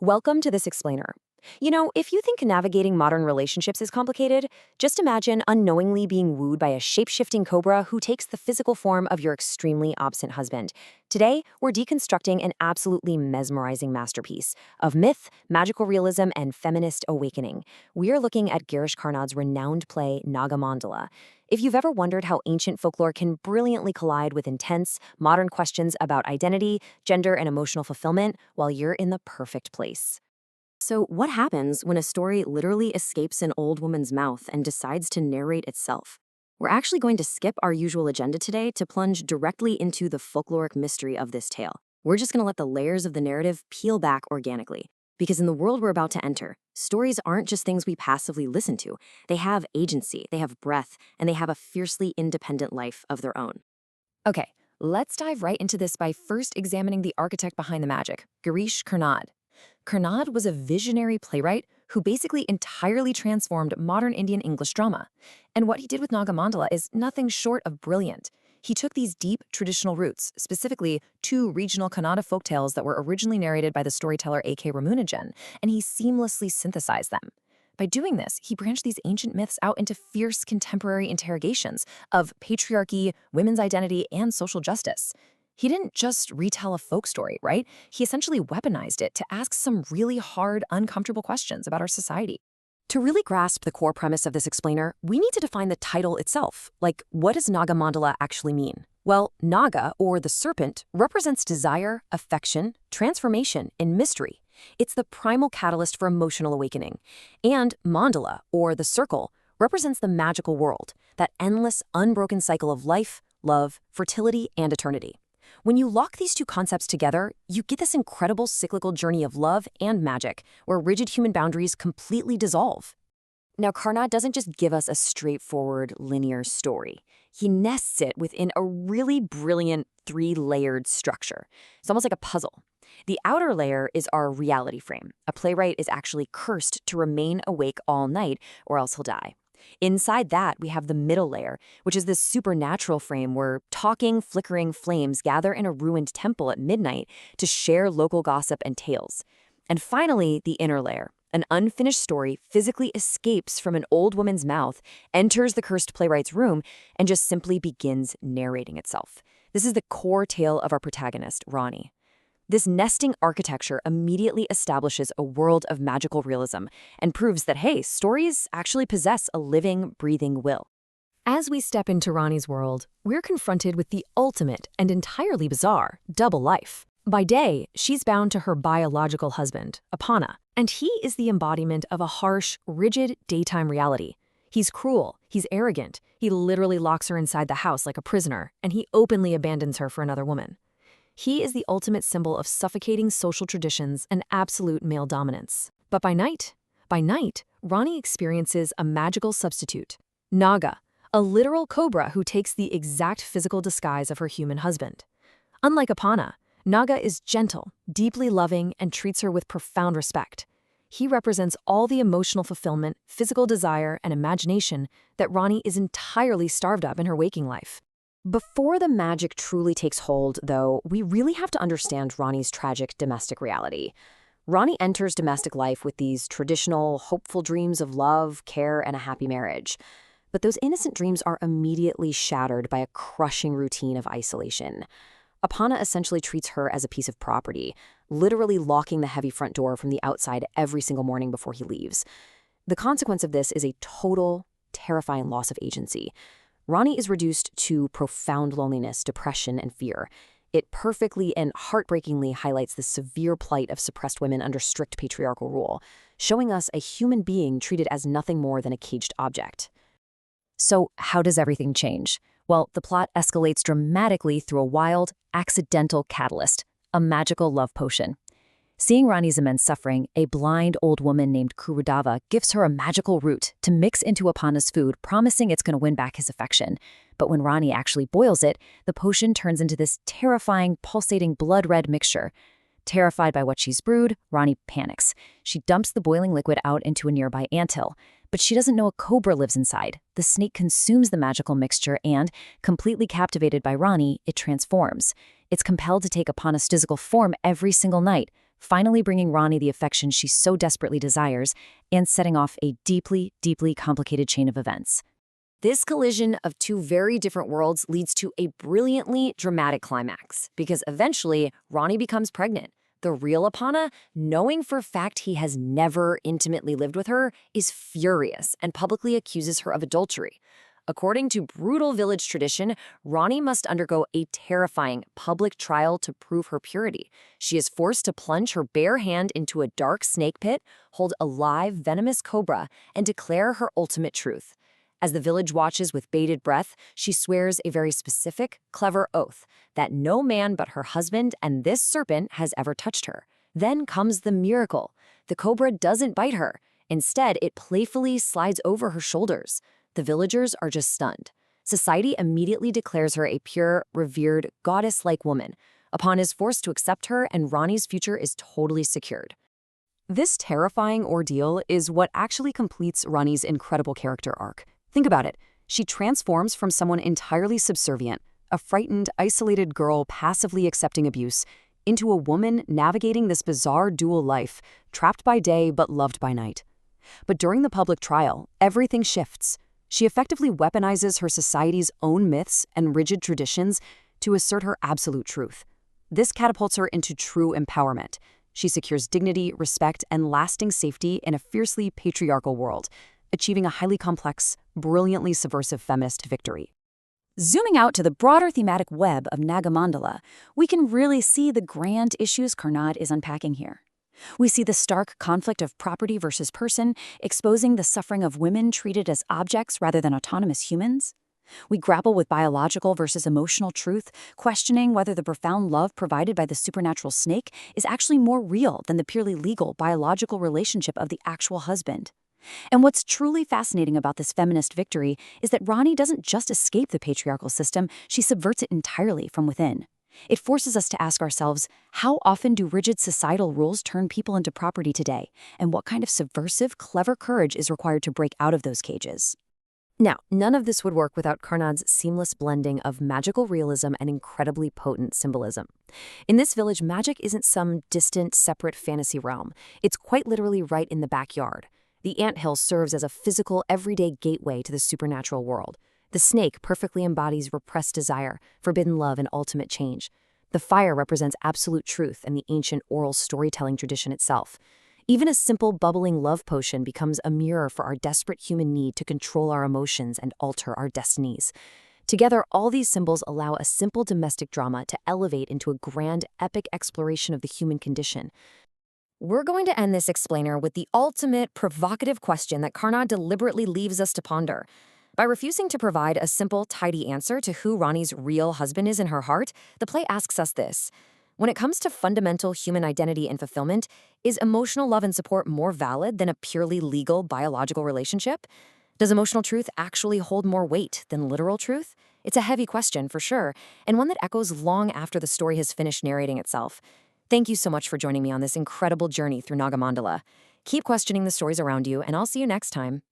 Welcome to this explainer. If you think navigating modern relationships is complicated, just imagine unknowingly being wooed by a shape-shifting cobra who takes the physical form of your extremely obstinate husband. Today, we're deconstructing an absolutely mesmerizing masterpiece of myth, magical realism, and feminist awakening. We are looking at Girish Karnad's renowned play Nagamandla. If you've ever wondered how ancient folklore can brilliantly collide with intense, modern questions about identity, gender, and emotional fulfillment, well, you're in the perfect place. So, what happens when a story literally escapes an old woman's mouth and decides to narrate itself? We're actually going to skip our usual agenda today to plunge directly into the folkloric mystery of this tale. We're just going to let the layers of the narrative peel back organically. Because in the world we're about to enter, stories aren't just things we passively listen to. They have agency, they have breath, and they have a fiercely independent life of their own. Okay, let's dive right into this by first examining the architect behind the magic, Girish Karnad. Karnad was a visionary playwright who basically entirely transformed modern Indian English drama. And what he did with Nagamandla is nothing short of brilliant. He took these deep traditional roots, specifically two regional Kannada folktales that were originally narrated by the storyteller A.K. Ramunujan, and he seamlessly synthesized them. By doing this, he branched these ancient myths out into fierce contemporary interrogations of patriarchy, women's identity, and social justice. He didn't just retell a folk story, right? He essentially weaponized it to ask some really hard, uncomfortable questions about our society. To really grasp the core premise of this explainer, we need to define the title itself. Like, what does Nagamandala actually mean? Well, Naga, or the serpent, represents desire, affection, transformation, and mystery. It's the primal catalyst for emotional awakening. And Mandala, or the circle, represents the magical world, that endless, unbroken cycle of life, love, fertility, and eternity. When you lock these two concepts together, you get this incredible cyclical journey of love and magic, where rigid human boundaries completely dissolve. Now, Karnad doesn't just give us a straightforward, linear story. He nests it within a really brilliant three-layered structure. It's almost like a puzzle. The outer layer is our reality frame. A playwright is actually cursed to remain awake all night, or else he'll die. Inside that, we have the middle layer, which is this supernatural frame where talking, flickering flames gather in a ruined temple at midnight to share local gossip and tales. And finally, the inner layer. An unfinished story physically escapes from an old woman's mouth, enters the cursed playwright's room, and just simply begins narrating itself. This is the core tale of our protagonist, Rani. This nesting architecture immediately establishes a world of magical realism and proves that, hey, stories actually possess a living, breathing will. As we step into Rani's world, we're confronted with the ultimate and entirely bizarre double life. By day, she's bound to her biological husband, Apana, and he is the embodiment of a harsh, rigid daytime reality. He's cruel, he's arrogant, he literally locks her inside the house like a prisoner, and he openly abandons her for another woman. He is the ultimate symbol of suffocating social traditions and absolute male dominance. But by night, Rani experiences a magical substitute, Naga, a literal cobra who takes the exact physical disguise of her human husband. Unlike Apana, Naga is gentle, deeply loving, and treats her with profound respect. He represents all the emotional fulfillment, physical desire, and imagination that Rani is entirely starved of in her waking life. Before the magic truly takes hold, though, we really have to understand Rani's tragic domestic reality. Rani enters domestic life with these traditional, hopeful dreams of love, care, and a happy marriage. But those innocent dreams are immediately shattered by a crushing routine of isolation. Apana essentially treats her as a piece of property, literally locking the heavy front door from the outside every single morning before he leaves. The consequence of this is a total, terrifying loss of agency. Rani is reduced to profound loneliness, depression, and fear. It perfectly and heartbreakingly highlights the severe plight of suppressed women under strict patriarchal rule, showing us a human being treated as nothing more than a caged object. So, how does everything change? Well, the plot escalates dramatically through a wild, accidental catalyst, a magical love potion. Seeing Rani's immense suffering, a blind old woman named Kurudava gives her a magical root to mix into Apana's food, promising it's going to win back his affection. But when Rani actually boils it, the potion turns into this terrifying, pulsating blood-red mixture. Terrified by what she's brewed, Rani panics. She dumps the boiling liquid out into a nearby anthill. But she doesn't know a cobra lives inside. The snake consumes the magical mixture and, completely captivated by Rani, it transforms. It's compelled to take Apana's physical form every single night, finally bringing Rani the affection she so desperately desires and setting off a deeply, deeply complicated chain of events. This collision of two very different worlds leads to a brilliantly dramatic climax, because eventually Rani becomes pregnant. The real Apana, knowing for a fact he has never intimately lived with her, is furious and publicly accuses her of adultery. According to brutal village tradition, Rani must undergo a terrifying public trial to prove her purity. She is forced to plunge her bare hand into a dark snake pit, hold a live venomous cobra, and declare her ultimate truth. As the village watches with bated breath, she swears a very specific, clever oath that no man but her husband and this serpent has ever touched her. Then comes the miracle. The cobra doesn't bite her. Instead, it playfully slides over her shoulders. The villagers are just stunned. Society immediately declares her a pure, revered, goddess-like woman. Apana is forced to accept her, and Rani's future is totally secured. This terrifying ordeal is what actually completes Rani's incredible character arc. Think about it. She transforms from someone entirely subservient, a frightened, isolated girl passively accepting abuse, into a woman navigating this bizarre dual life, trapped by day but loved by night. But during the public trial, everything shifts. She effectively weaponizes her society's own myths and rigid traditions to assert her absolute truth. This catapults her into true empowerment. She secures dignity, respect, and lasting safety in a fiercely patriarchal world, achieving a highly complex, brilliantly subversive feminist victory. Zooming out to the broader thematic web of Nagamandla, we can really see the grand issues Karnnad is unpacking here. We see the stark conflict of property versus person, exposing the suffering of women treated as objects rather than autonomous humans. We grapple with biological versus emotional truth, questioning whether the profound love provided by the supernatural snake is actually more real than the purely legal biological relationship of the actual husband. And what's truly fascinating about this feminist victory is that Rani doesn't just escape the patriarchal system, she subverts it entirely from within. It forces us to ask ourselves, how often do rigid societal rules turn people into property today? And what kind of subversive, clever courage is required to break out of those cages? Now, none of this would work without Karnnad's seamless blending of magical realism and incredibly potent symbolism. In this village, magic isn't some distant, separate fantasy realm. It's quite literally right in the backyard. The anthill serves as a physical, everyday gateway to the supernatural world. The snake perfectly embodies repressed desire, forbidden love, and ultimate change. The fire represents absolute truth and the ancient oral storytelling tradition itself. Even a simple bubbling love potion becomes a mirror for our desperate human need to control our emotions and alter our destinies. Together, all these symbols allow a simple domestic drama to elevate into a grand, epic exploration of the human condition. We're going to end this explainer with the ultimate provocative question that Karnnad deliberately leaves us to ponder. By refusing to provide a simple, tidy answer to who Rani's real husband is in her heart, the play asks us this. When it comes to fundamental human identity and fulfillment, is emotional love and support more valid than a purely legal, biological relationship? Does emotional truth actually hold more weight than literal truth? It's a heavy question, for sure, and one that echoes long after the story has finished narrating itself. Thank you so much for joining me on this incredible journey through Nagamandla. Keep questioning the stories around you, and I'll see you next time.